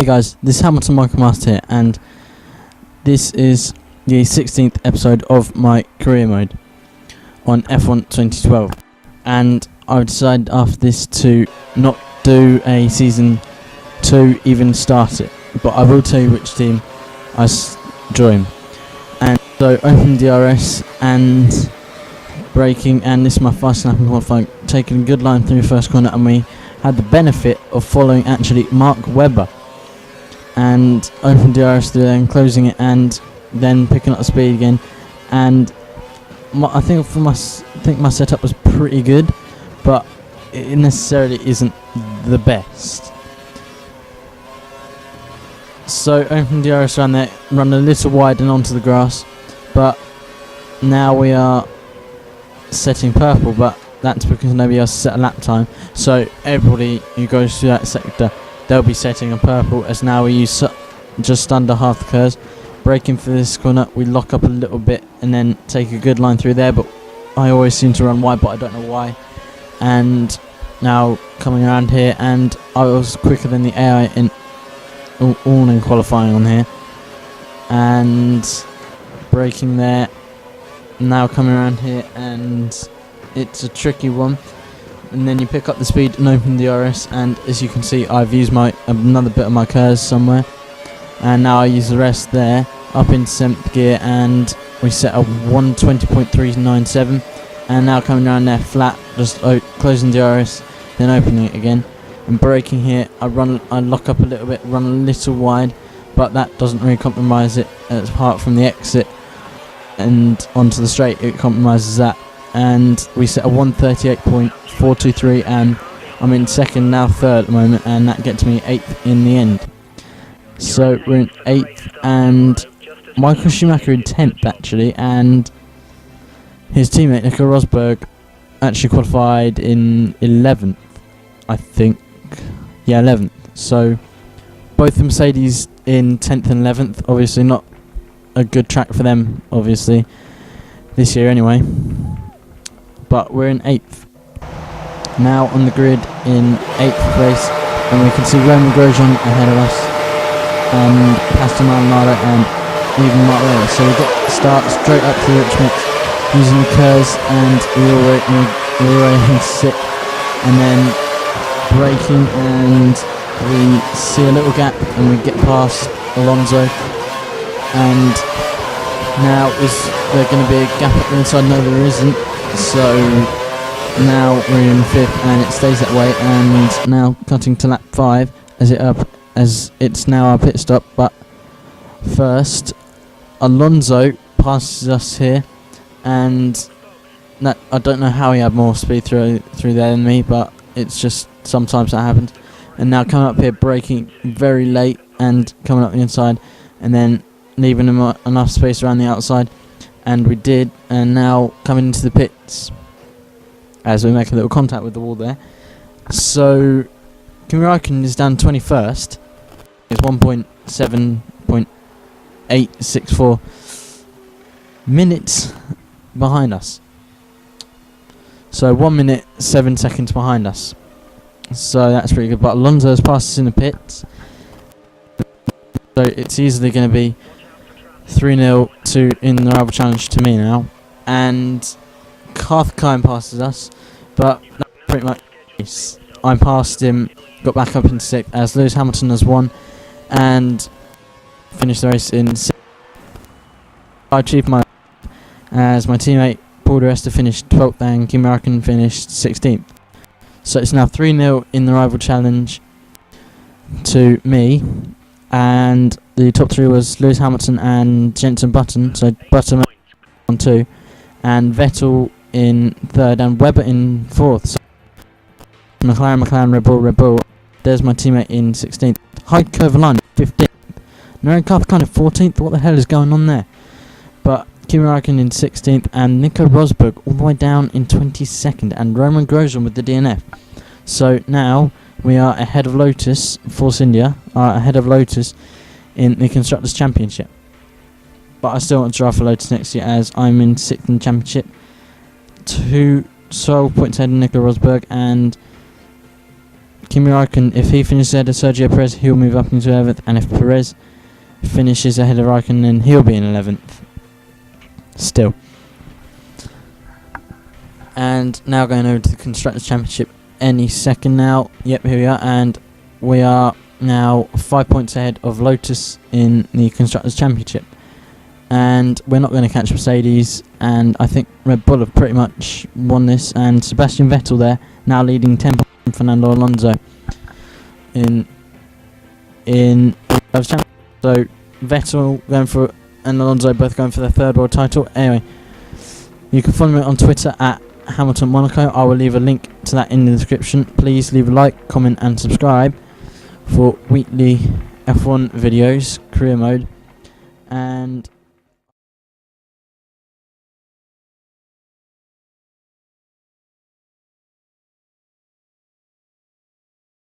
guys, this is Hamilton Michael Master here, and this is the 16th episode of my career mode on F1 2012. And I've decided after this to not do a season 2, even start it, but I will tell you which team I join. And so open DRS and braking, and this is my fast lap in qualifying, taking a good line through the first corner, and we had the benefit of following actually Mark Webber and open DRS through there and closing it, and then picking up the speed again. And I think my setup was pretty good, but it necessarily isn't the best. So open DRS around there, run a little wide and onto the grass, but now we are setting purple, but that's because nobody else set a lap time. So everybody who goes through that sector, they'll be setting a purple, as now we use just under half the curves. Braking for this corner, we lock up a little bit and then take a good line through there, but I always seem to run wide, but I don't know why. And now coming around here, and I was quicker than the AI in all in qualifying on here, and braking there. Now coming around here, and it's a tricky one, and then you pick up the speed and open DRS, and as you can see, I've used another bit of my curves somewhere, and now I use the rest there up into 7th gear, and we set a 120.397, and now coming around there flat, just closing DRS, then opening it again, and braking here. I lock up a little bit, run a little wide, but that doesn't really compromise it, apart from the exit and onto the straight, it compromises that. And we set a 138.423, and I'm in second, now third at the moment, and that gets me 8th in the end. So we're in 8th, and Michael Schumacher in 10th actually, and his teammate Nico Rosberg actually qualified in 11th, I think. Yeah, 11th. So both the Mercedes in 10th and 11th, obviously not a good track for them, obviously, this year anyway. But we're in 8th. Now on the grid in 8th place, and we can see Romain Grosjean ahead of us, and Pastor Maldonado and even Mark Webber. So we get the start straight up to the Rich Mix using the curves, and we're already in 6th, and then braking, and we see a little gap and we get past Alonso, and now is there going to be a gap at the inside? No, there isn't. So now we're in 5th, and it stays that way, and now cutting to lap 5 as it's now our pit stop. But first Alonso passes us here, and that, I don't know how he had more speed through there than me, but it's just sometimes that happens. And now coming up here, braking very late and coming up the inside, and then leaving him enough space around the outside, and we did. And now coming into the pits as we make a little contact with the wall there. So Kimi Räikkönen is down 21st. It's 1.7.864 minutes behind us. So 1 minute 7 seconds behind us. So that's pretty good. But Alonso has passed us in the pits, so it's easily going to be 3-0 to in the rival challenge to me now. And Karthikeyan passes us, but that's pretty much it. I passed him, got back up in 6th, as Lewis Hamilton has won and finished the race in 6th. I achieved my as my teammate Paul di Resta finished 12th and Kimi Räikkönen finished 16th. So it's now 3-0 in the rival challenge to me, and the top 3 was Lewis Hamilton and Jenson Button. So Button on 2, and Vettel in 3rd, and Webber in 4th. So McLaren, Red Bull. There's my teammate in 16th. Heikki Kovalainen 15th. Naren Karthikeyan 14th. What the hell is going on there? But Kimi Räikkönen in 16th, and Nico Rosberg all the way down in 22nd, and Romain Grosjean with the DNF. So now we are ahead of Lotus. Force India are ahead of Lotus in the Constructors' Championship. But I still want to drive for Lotus next year, as I'm in 6th in the Championship. 12 points ahead of Nico Rosberg, and Kimi Kimi Raikkonen, if he finishes ahead of Sergio Perez, he'll move up into 11th, and if Perez finishes ahead of Raikkonen, then he'll be in 11th. Still. And now going over to the Constructors' Championship any second now. Yep, here we are, and we are now 5 points ahead of Lotus in the Constructors' Championship. And we're not going to catch Mercedes, and I think Red Bull have pretty much won this, and Sebastian Vettel there now leading 10 points from Fernando Alonso in the championship. So Vettel going for and Alonso both going for their third world title. Anyway, you can follow me on Twitter at Hamilton Monaco. I will leave a link to that in the description. Please leave a like, comment and subscribe for weekly F1 videos, career mode, and